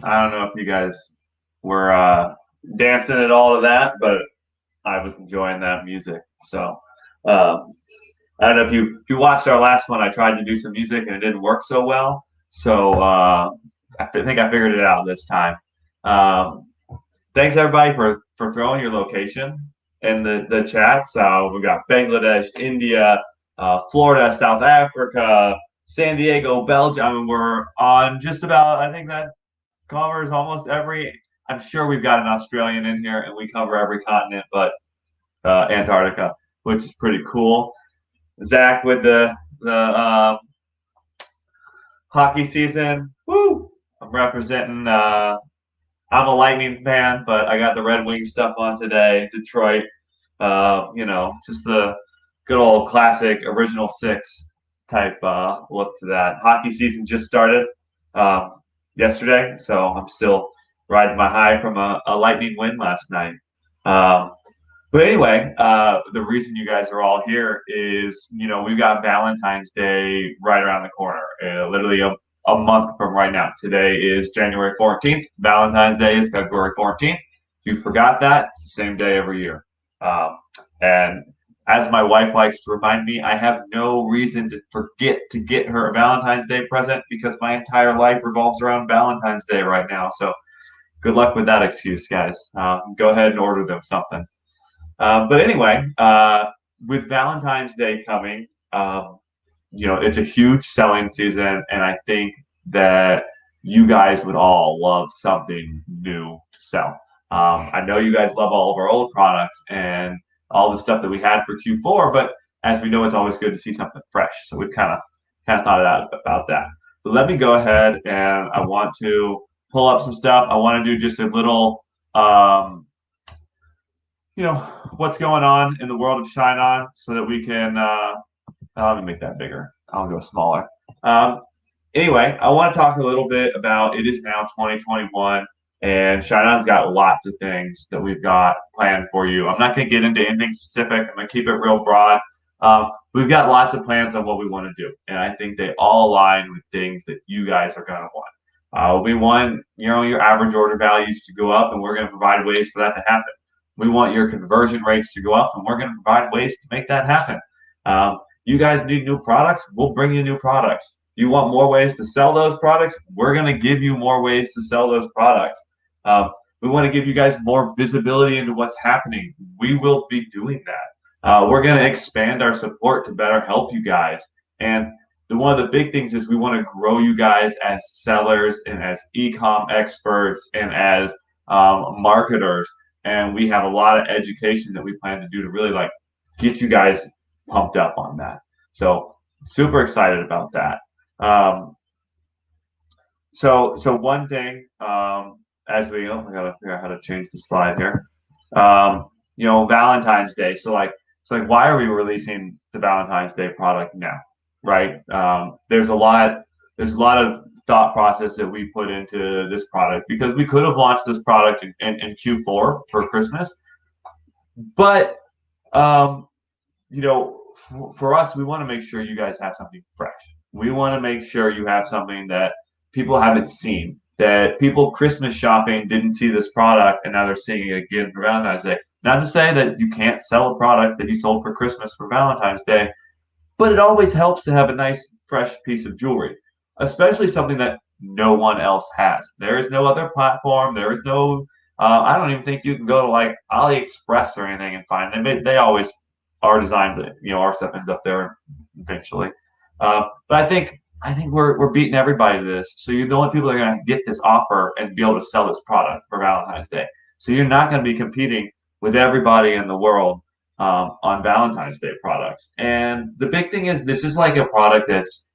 I don't know if you guys were dancing at all to that, but I was enjoying that music. So um, I don't know if you watched our last one. I tried to do some music and it didn't work so well. So think I figured it out this time. Um, Thanks everybody for throwing your location in the chats. We got Bangladesh, India, Florida, South Africa, San Diego, Belgium. I mean, we're on just about. I think that covers almost every. I'm sure we've got an Australian in here, and we cover every continent, but Antarctica, which is pretty cool. Zach with the hockey season. Woo! I'm representing. I'm a Lightning fan, but I got the Red Wing stuff on today. Detroit, just the good old classic original six type look to that. Hockey season just started yesterday, so I'm still riding my high from a Lightning win last night. Um, but anyway, the reason you guys are all here is, we've got Valentine's Day right around the corner, literally a month from right now. Today is January 14th. Valentine's Day is February 14th. If you forgot that, it's the same day every year. And as my wife likes to remind me, I have no reason to forget to get her a Valentine's Day present because my entire life revolves around Valentine's Day right now. So good luck with that excuse, guys. Go ahead and order them something. But anyway, with Valentine's Day coming, it's a huge selling season, and I think that you guys would all love something new to sell. I know you guys love all of our old products and all the stuff that we had for Q4, but as we know, it's always good to see something fresh. So we've kind of thought about that. But let me go ahead and I want to pull up some stuff. I want to do just a little what's going on in the world of ShineOn so that we can let me make that bigger. I'll go smaller. Anyway, I want to talk a little bit about it is now 2021 and ShineOn's got lots of things that we've got planned for you. I'm not going to get into anything specific. I'm going to keep it real broad. We've got lots of plans on what we want to do, and I think they all align with things that you guys are going to want. We want your average order values to go up, and we're going to provide ways for that to happen. We want your conversion rates to go up, and we're going to provide ways to make that happen. You guys need new products, we'll bring you new products. You want more ways to sell those products, we're going to give you more ways to sell those products. We want to give you guys more visibility into what's happening. We will be doing that. We're going to expand our support to better help you guys. And one of the big things is we want to grow you guys as sellers and as e-com experts and as marketers. And we have a lot of education that we plan to do to really like get you guys pumped up on that. So super excited about that. Um, so one thing, as we I gotta figure out how to change the slide here. Valentine's Day. So why are we releasing the Valentine's Day product now? Right? There's a lot of thought process that we put into this product because we could have launched this product in Q4 for Christmas, but um, for us, we want to make sure you guys have something fresh. We want to make sure you have something that people haven't seen, that people Christmas shopping didn't see this product and now they're seeing it again for Valentine's Day. Not to say that you can't sell a product that you sold for Christmas for Valentine's Day, but it always helps to have a nice, fresh piece of jewelry, especially something that no one else has. There is no other platform. There is no, I don't even think you can go to like AliExpress or anything and find them. They always, our designs, our stuff ends up there eventually. But I think we're beating everybody to this. So you're the only people that are going to get this offer and be able to sell this product for Valentine's Day. So you're not going to be competing with everybody in the world on Valentine's Day products. And the big thing is this is like a product that's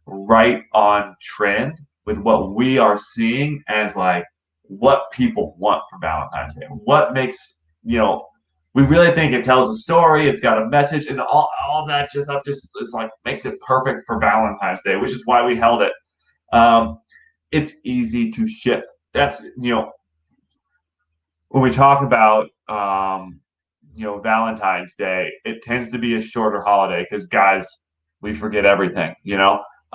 right on trend with what we are seeing as like what people want for Valentine's Day. What makes, we really think it tells a story, it's got a message, and all that stuff just is like makes it perfect for Valentine's Day, which is why we held it. It's easy to ship. That's, when we talk about Valentine's Day, it tends to be a shorter holiday because guys, we forget everything.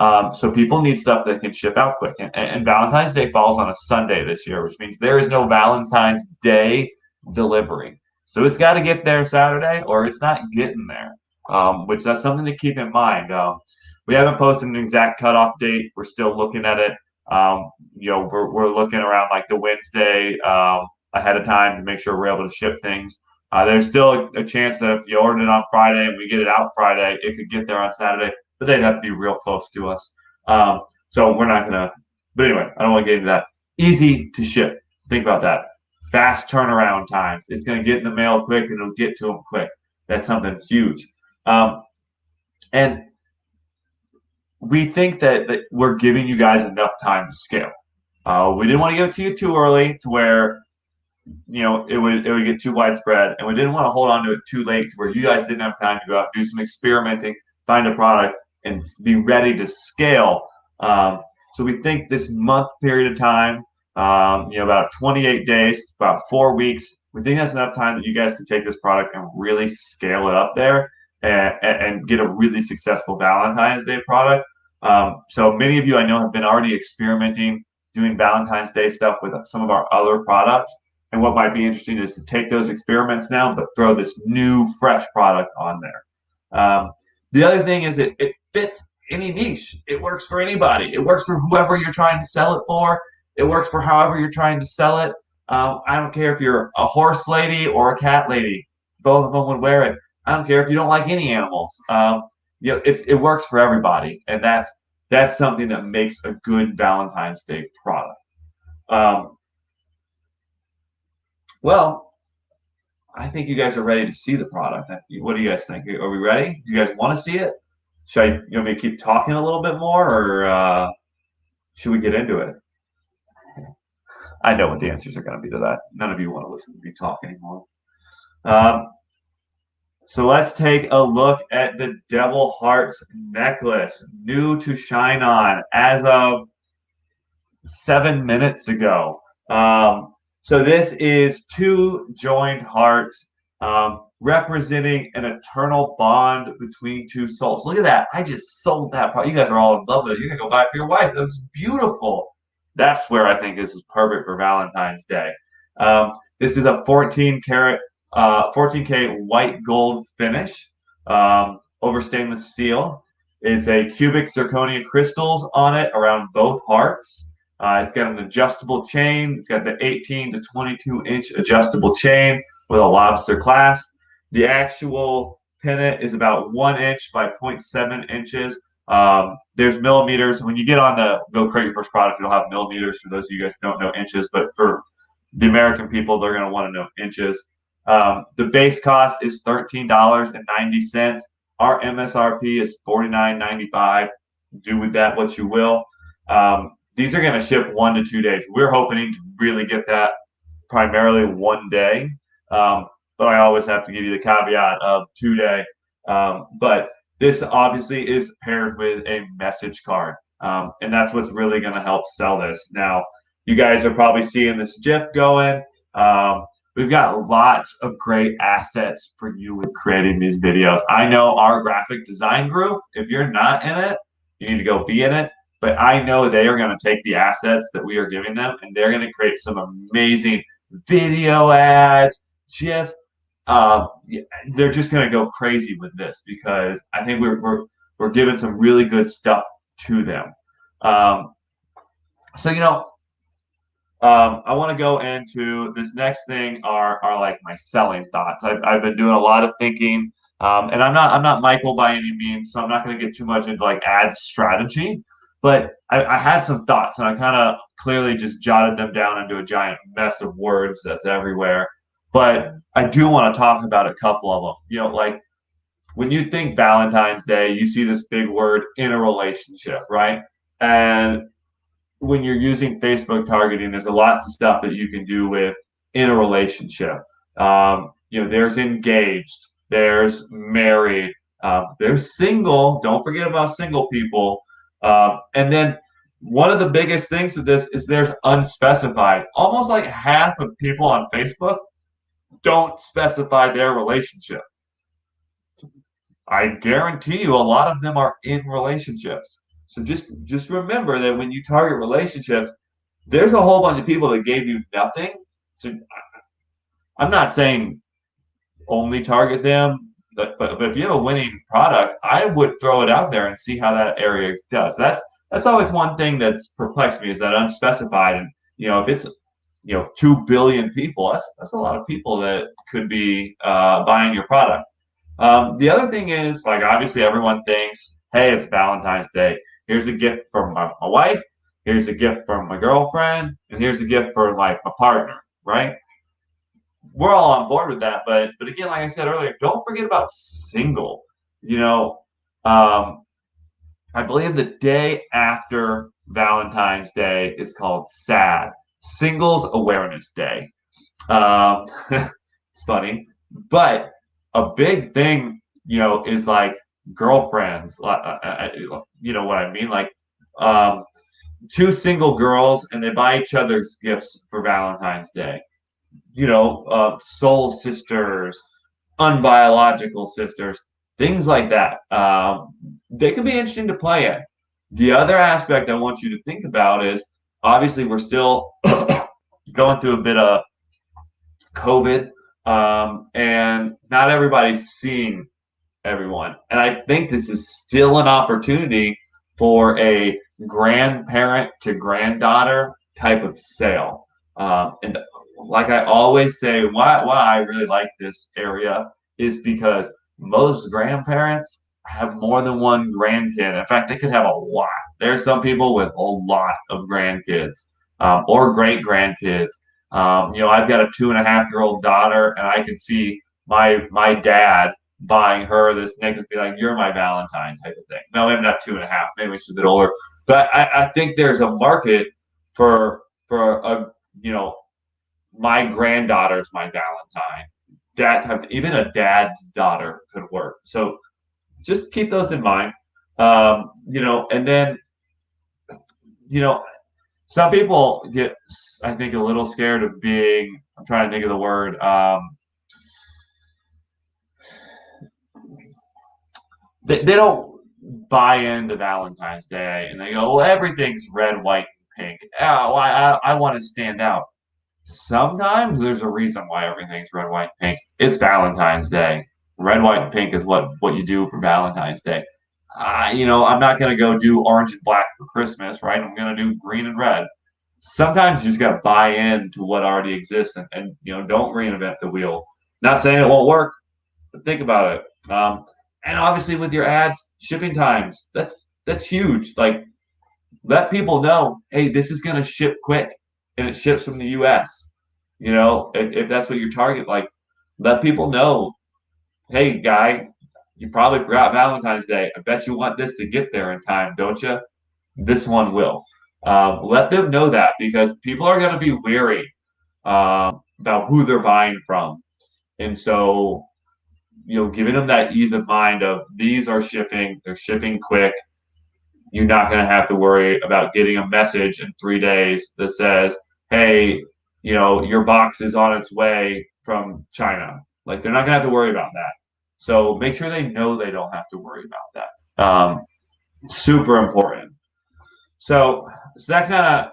So people need stuff that can ship out quick. And Valentine's Day falls on a Sunday this year, which means there is no Valentine's Day delivery. So it's got to get there Saturday or it's not getting there, which that's something to keep in mind. We haven't posted an exact cutoff date. We're still looking at it. We're looking around like the Wednesday ahead of time to make sure we're able to ship things. There's still a chance that if you order it on Friday and we get it out Friday, it could get there on Saturday, but they'd have to be real close to us. So we're not going to, but anyway, I don't want to get into that. Easy to ship. Think about that. Fast turnaround times. It's going to get in the mail quick and it'll get to them quick. That's something huge. And we think that we're giving you guys enough time to scale. We didn't want to give it to you too early to where it would get too widespread, and we didn't want to hold on to it too late to where you guys didn't have time to go out and do some experimenting, find a product, and be ready to scale. So we think this month period of time, about 28 days, about 4 weeks, we think that's enough time that you guys can take this product and really scale it up there and get a really successful Valentine's Day product. So many of you I know have been already experimenting doing Valentine's Day stuff with some of our other products. And what might be interesting is to take those experiments now, but throw this new, fresh product on there. The other thing is it fits any niche. It works for anybody. It works for whoever you're trying to sell it for. It works for however you're trying to sell it. I don't care if you're a horse lady or a cat lady. Both of them would wear it. I don't care if you don't like any animals. It works for everybody, and that's something that makes a good Valentine's Day product. Well, I think you guys are ready to see the product. What do you guys think? Are we ready? Do you guys want to see it? Should you want me to keep talking a little bit more, or should we get into it? I know what the answers are going to be to that. None of you want to listen to me talk anymore. So let's take a look at the Devil Hearts necklace, new to ShineOn as of 7 minutes ago. So this is two joined hearts representing an eternal bond between two souls. Look at that. I just sold that part. You guys are all in love with it. You're going to go buy it for your wife. That was beautiful. That's where I think this is perfect for Valentine's Day. This is a 14K white gold finish over stainless steel. It's a cubic zirconia crystals on it around both hearts. It's got an adjustable chain. It's got the 18 to 22-inch adjustable chain with a lobster clasp. The actual pennant is about 1 inch by 0.7 inches. There's millimeters. When you get on the Go Create Your First Product, it'll have millimeters for those of you guys who don't know inches, but for the American people, they're going to want to know inches. The base cost is $13.90. Our MSRP is $49.95. Do with that what you will. These are going to ship 1 to 2 days. We're hoping to really get that primarily one day. But I always have to give you the caveat of 2 day. But this obviously is paired with a message card. And that's what's really going to help sell this. Now, you guys are probably seeing this GIF going. We've got lots of great assets for you with creating these videos. I know our graphic design group, if you're not in it, you need to go be in it. But I know they are going to take the assets that we are giving them and they're going to create some amazing video ads, GIFs. Yeah, they're just going to go crazy with this because I think we're giving some really good stuff to them. Um, so I want to go into this next thing are like my selling thoughts. I've been doing a lot of thinking, and I'm not Michael by any means, so I'm not going to get too much into like ad strategy. But I had some thoughts, and I kind of clearly just jotted them down into a giant mess of words that's everywhere. But I do want to talk about a couple of them. Like when you think Valentine's Day, you see this big word in a relationship, right? And when you're using Facebook targeting, there's a lots of stuff that you can do with in a relationship. There's engaged, there's married, there's single. Don't forget about single people. And then one of the biggest things with this is there's unspecified. Almost like half of people on Facebook don't specify their relationship. I guarantee you a lot of them are in relationships. So just remember that when you target relationships, there's a whole bunch of people that gave you nothing. So I'm not saying only target them, but if you have a winning product, I would throw it out there and see how that area does. That's always one thing that's perplexed me is that unspecified. And if it's 2 billion people, that's a lot of people that could be buying your product. The other thing is, like, obviously everyone thinks, hey, it's Valentine's Day. Here's a gift from my wife. Here's a gift from my girlfriend. And here's a gift for, like, my partner, right? We're all on board with that. But again, like I said earlier, don't forget about single. Um, I believe the day after Valentine's Day is called SAD, Singles Awareness Day. It's funny. But a big thing, is like girlfriends. You know what I mean? Like um, two single girls, and they buy each other's gifts for Valentine's Day. Soul sisters, unbiological sisters, things like that. They can be interesting to play in. The other aspect I want you to think about is obviously we're still going through a bit of COVID, and not everybody's seeing everyone. And I think this is still an opportunity for a grandparent to granddaughter type of sale. And like I always say, why I really like this area is because most grandparents have more than one grandkid. In fact, they could have a lot. There's some people with a lot of grandkids, or great grandkids. I've got a 2.5-year-old daughter, and I can see my dad buying her this necklace, be like, "You're my Valentine," type of thing. No, maybe not 2.5. Maybe she's a bit older, but I think there's a market for a my granddaughter's my Valentine. That type, even a dad's daughter could work. So just keep those in mind. And then you know some people get, I think, a little scared of being. I'm trying to think of the word. They don't buy into Valentine's Day, and they go, "Well, everything's red, white, and pink. Oh, I want to stand out." Sometimes there's a reason why everything's red, white, and pink. It's Valentine's Day. Red, white, and pink is what you do for Valentine's Day. I'm not gonna go do orange and black for Christmas, right? I'm gonna do green and red. Sometimes you just gotta buy into what already exists, and don't reinvent the wheel. Not saying it won't work, but think about it. And obviously with your ads, shipping times. That's huge. Like, let people know, hey, this is going to ship quick and it ships from the US. If that's what your target, like, let people know, hey, guy, you probably forgot Valentine's Day. I bet you want this to get there in time, don't you? This one will. Let them know that because people are going to be wary about who they're buying from. And so, giving them that ease of mind of these are shipping, they're shipping quick. You're not going to have to worry about getting a message in 3 days that says, hey, your box is on its way from China. Like, they're not going to have to worry about that. So make sure they know they don't have to worry about that. Super important. So that kind of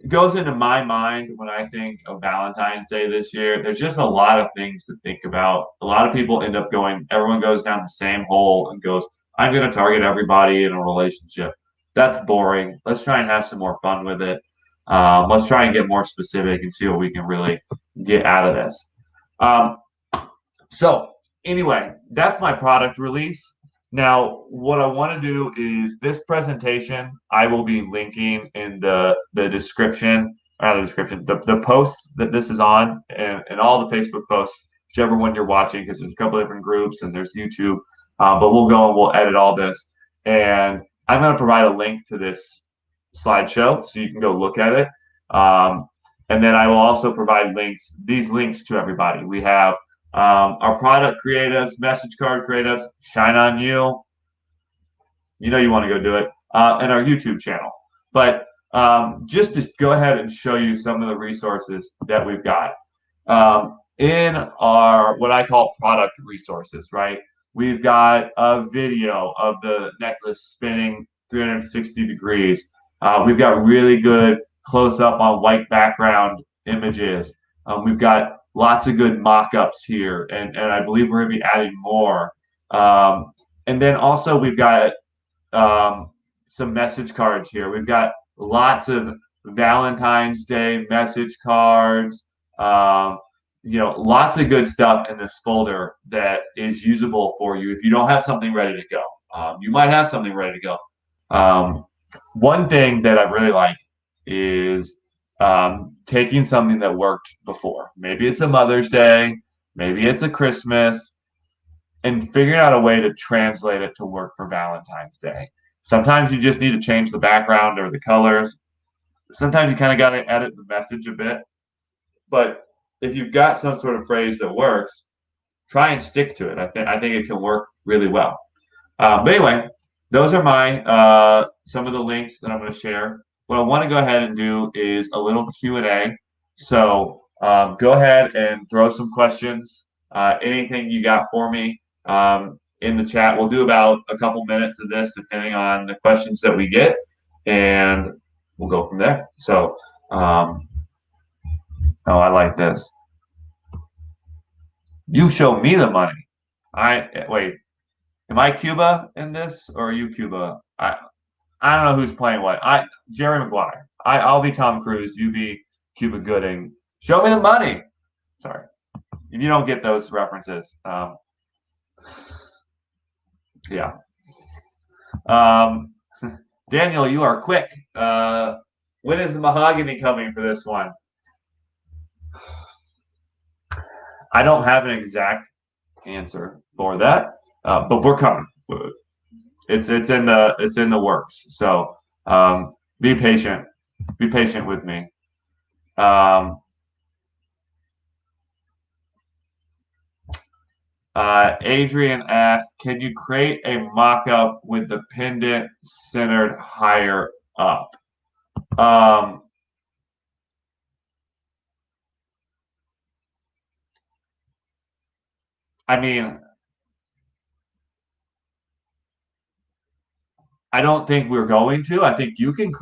goes into my mind when I think of Valentine's Day this year. There's just a lot of things to think about. A lot of people end up everyone goes down the same hole and goes, I'm going to target everybody in a relationship. That's boring. Let's try and have some more fun with it. Let's try and get more specific and see what we can really get out of this. Um, so, anyway, that's my product release. Now, what I want to do is this presentation, I will be linking in the description, not the description, the post that this is on, and all the Facebook posts, whichever one you're watching, because there's a couple different groups and there's YouTube. But we'll go and we'll edit all this. And I'm going to provide a link to this slideshow so you can go look at it. And then I will also provide these links to everybody. We have our product creatives, message card creatives, ShineOn You. You want to go do it, and our YouTube channel. But just to go ahead and show you some of the resources that we've got in our what I call product resources, right? We've got a video of the necklace spinning 360 degrees. We've got really good close up on white background images. We've got lots of good mock-ups here, and I believe we're going to be adding more. And then also we've got some message cards here. We've got lots of Valentine's Day message cards. Lots of good stuff in this folder that is usable for you if you don't have something ready to go. You might have something ready to go. One thing that I really like is taking something that worked before. Maybe it's a Mother's Day, maybe it's a Christmas, and figuring out a way to translate it to work for Valentine's Day. Sometimes you just need to change the background or the colors. Sometimes you kind of got to edit the message a bit. But if you've got some sort of phrase that works, try and stick to it. I think it can work really well. But anyway, those are my some of the links that I'm going to share. What I want to go ahead and do is a little Q&A. So go ahead and throw some questions. Anything you got for me in the chat. We'll do about a couple minutes of this, depending on the questions that we get, and we'll go from there. So, oh, I like this. You show me the money. Wait. Am I Cuba in this, or are you Cuba? I don't know who's playing what. Jerry Maguire. I'll be Tom Cruise. You be Cuba Gooding. Show me the money. Sorry, if you don't get those references. Yeah. Daniel, you are quick. When is the mahogany coming for this one? I don't have an exact answer for that, but we're coming. It's in the works. So be patient. Be patient with me. Adrian asked, can you create a mock-up with the pendant centered higher up? I mean, I don't think we're going to. I think you can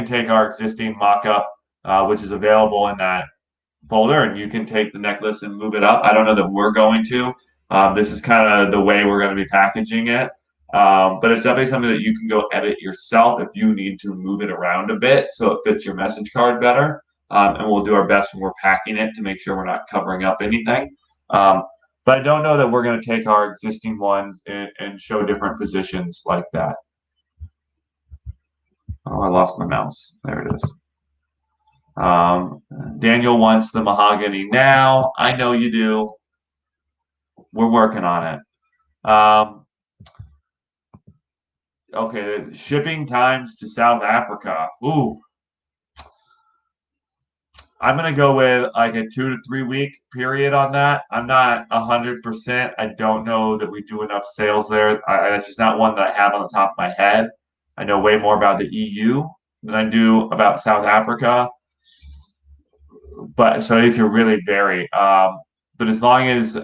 take our existing mock-up, which is available in that folder, and you can take the necklace and move it up. I don't know that we're going to. This is kind of the way we're going to be packaging it. But it's definitely something that you can go edit yourself if you need to move it around a bit so it fits your message card better. And we'll do our best when we're packing it to make sure we're not covering up anything. But I don't know that we're going to take our existing ones and show different positions like that. Oh, I lost my mouse. There it is. Um, Daniel wants the mahogany now. I know you do. We're working on it. Okay, shipping times to South Africa. Ooh, I'm gonna go with like a 2 to 3 week period on that. I'm not 100%. I don't know that we do enough sales there. That's just not one that I have on the top of my head. I know way more about the EU than I do about South Africa, but so it could really vary. But as long as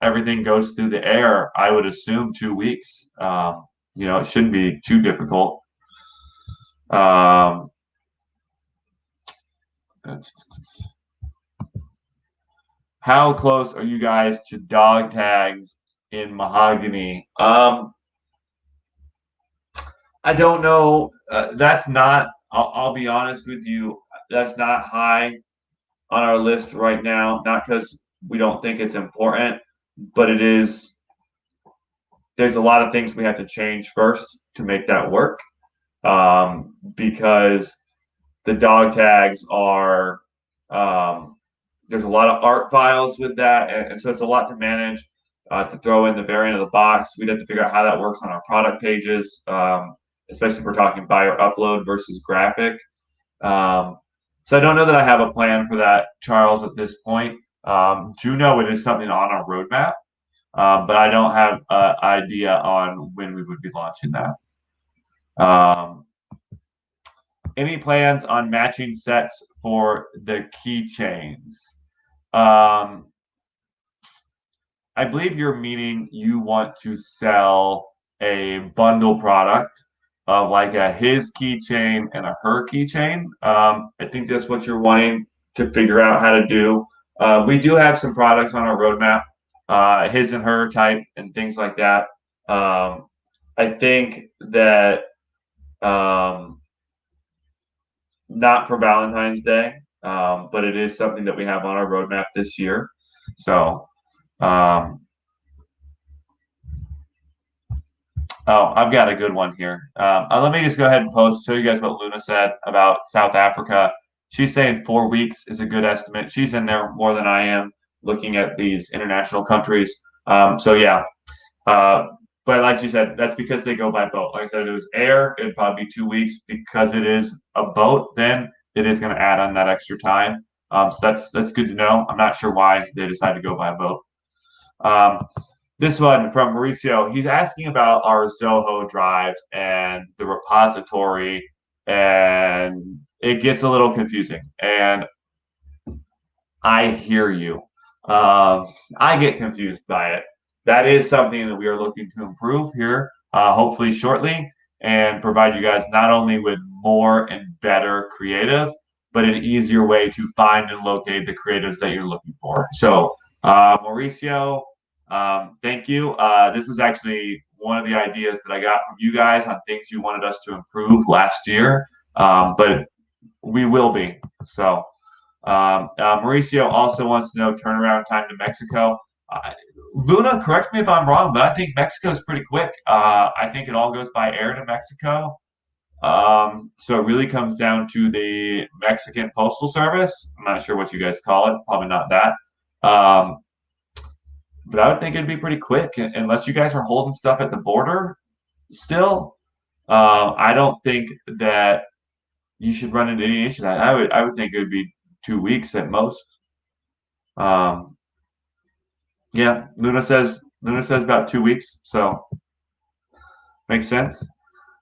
everything goes through the air, I would assume 2 weeks. It shouldn't be too difficult. Um, how close are you guys to dog tags in mahogany? I don't know. That's not. I'll be honest with you. That's not high on our list right now. Not because we don't think it's important, but it is. There's a lot of things we have to change first to make that work. Because the dog tags are there's a lot of art files with that, and so it's a lot to manage. To throw in the variant of the box, we'd have to figure out how that works on our product pages, especially if we're talking buyer upload versus graphic. Um, so I don't know that I have a plan for that, Charles, at this point. Do know it is something on our roadmap, but I don't have an idea on when we would be launching that. Um, any plans on matching sets for the keychains? Um, I believe you're meaning you want to sell a bundle product of like a his keychain and a her keychain. I think that's what you're wanting to figure out how to do. We do have some products on our roadmap, his and her type and things like that. I think that um, not for Valentine's Day, but it is something that we have on our roadmap this year. So, um, I've got a good one here. Let me just go ahead and post, show you guys what Luna said about South Africa. She's saying 4 weeks is a good estimate. She's in there more than I am looking at these international countries. So yeah, uh, but like she said, that's because they go by boat. Like I said, if it was air, it'd probably be 2 weeks. Because it is a boat, then it is going to add on that extra time. So that's good to know. I'm not sure why they decided to go by boat. Um, this one from Mauricio, he's asking about our Zoho drives and the repository, and it gets a little confusing. And I hear you. I get confused by it. That is something that we are looking to improve here, hopefully shortly, and provide you guys not only with more and better creatives, but an easier way to find and locate the creatives that you're looking for. So, Mauricio, thank you. This is actually one of the ideas that I got from you guys on things you wanted us to improve last year, but we will be. So, Mauricio also wants to know turnaround time to Mexico. Luna, correct me if I'm wrong, but I think Mexico is pretty quick. I think it all goes by air to Mexico. So it really comes down to the Mexican Postal Service. I'm not sure what you guys call it, probably not that. Um, but I would think it'd be pretty quick, unless you guys are holding stuff at the border still. I don't think that you should run into any issues. I would think it would be 2 weeks at most. Um, yeah, Luna says about 2 weeks, so makes sense.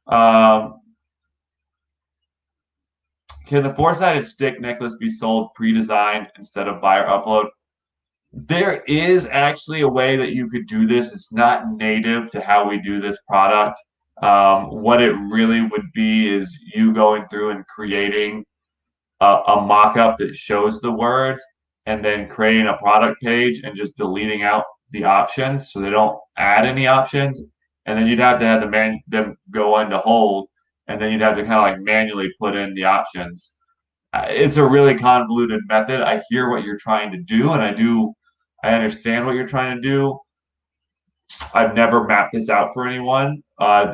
Um, can the four-sided stick necklace be sold pre-designed instead of buyer upload? There is actually a way that you could do this. It's not native to how we do this product. What it really would be is you going through and creating a mock-up that shows the words and then creating a product page and just deleting out the options so they don't add any options. And then you'd have to have them go into hold, and then you'd have to kind of like manually put in the options. It's a really convoluted method. I hear what you're trying to do, and I understand what you're trying to do. I've never mapped this out for anyone,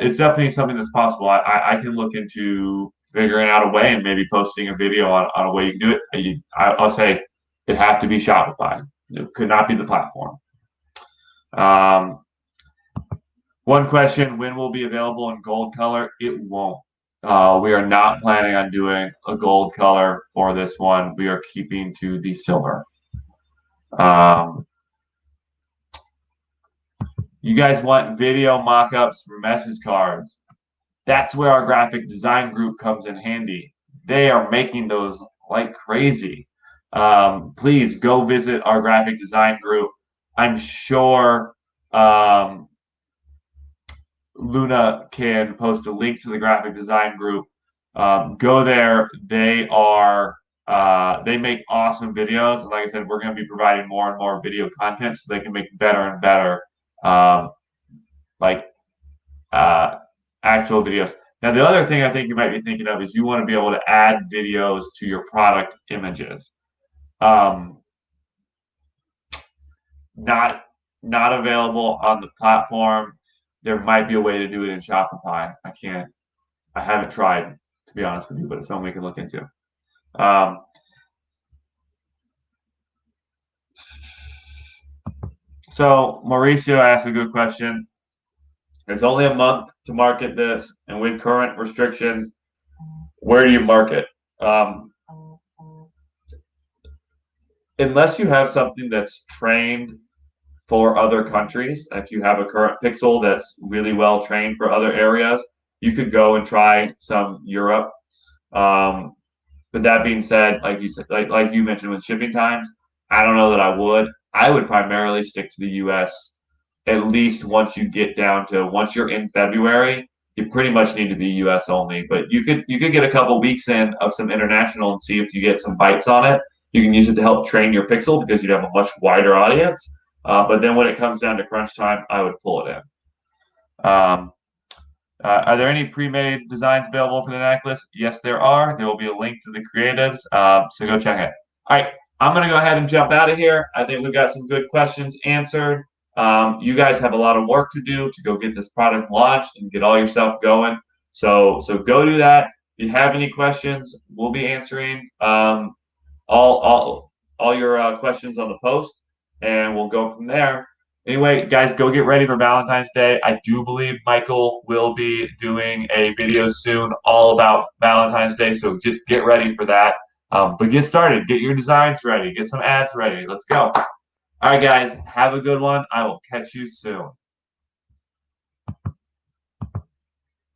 it's definitely something that's possible. I can look into figuring out a way and maybe posting a video on a way you can do it. I'll say it have to be Shopify. It could not be the platform. Um, One question, when will be available in gold color? It won't. We are not planning on doing a gold color for this one. We are keeping to the silver. Um, you guys want video mock-ups for message cards. That's where our graphic design group comes in handy. They are making those like crazy. Please go visit our graphic design group. I'm sure Luna can post a link to the graphic design group. Go there. They make awesome videos, and like I said, we're going to be providing more and more video content so they can make better and better, um, like uh, actual videos. Now, the other thing I think you might be thinking of is you want to be able to add videos to your product images. Um, not not available on the platform. There might be a way to do it in Shopify. I haven't tried, to be honest with you, but it's something we can look into. Um, so Mauricio asked a good question. It's only a month to market this, and with current restrictions, where do you market? Um, unless you have something that's trained for other countries, if you have a current Pixel that's really well trained for other areas, you could go and try some Europe. Um, but that being said, like you said, like you mentioned with shipping times, I don't know that I would. I would primarily stick to the U.S. At least once you're in February, you pretty much need to be U.S. only. But you could get a couple weeks in of some international and see if you get some bites on it. You can use it to help train your Pixel because you'd have a much wider audience. But then when it comes down to crunch time, I would pull it in. Are there any pre-made designs available for the necklace? Yes, there are. There will be a link to the creatives, so go check it. All right, I'm going to go ahead and jump out of here. I think we've got some good questions answered. You guys have a lot of work to do to go get this product launched and get all your stuff going. So go do that. If you have any questions, we'll be answering all all all your questions on the post, and we'll go from there. Anyway, guys, go get ready for Valentine's Day. I do believe Michael will be doing a video soon all about Valentine's Day, so just get ready for that. But get started. Get your designs ready. Get some ads ready. Let's go. All right, guys, have a good one. I will catch you soon.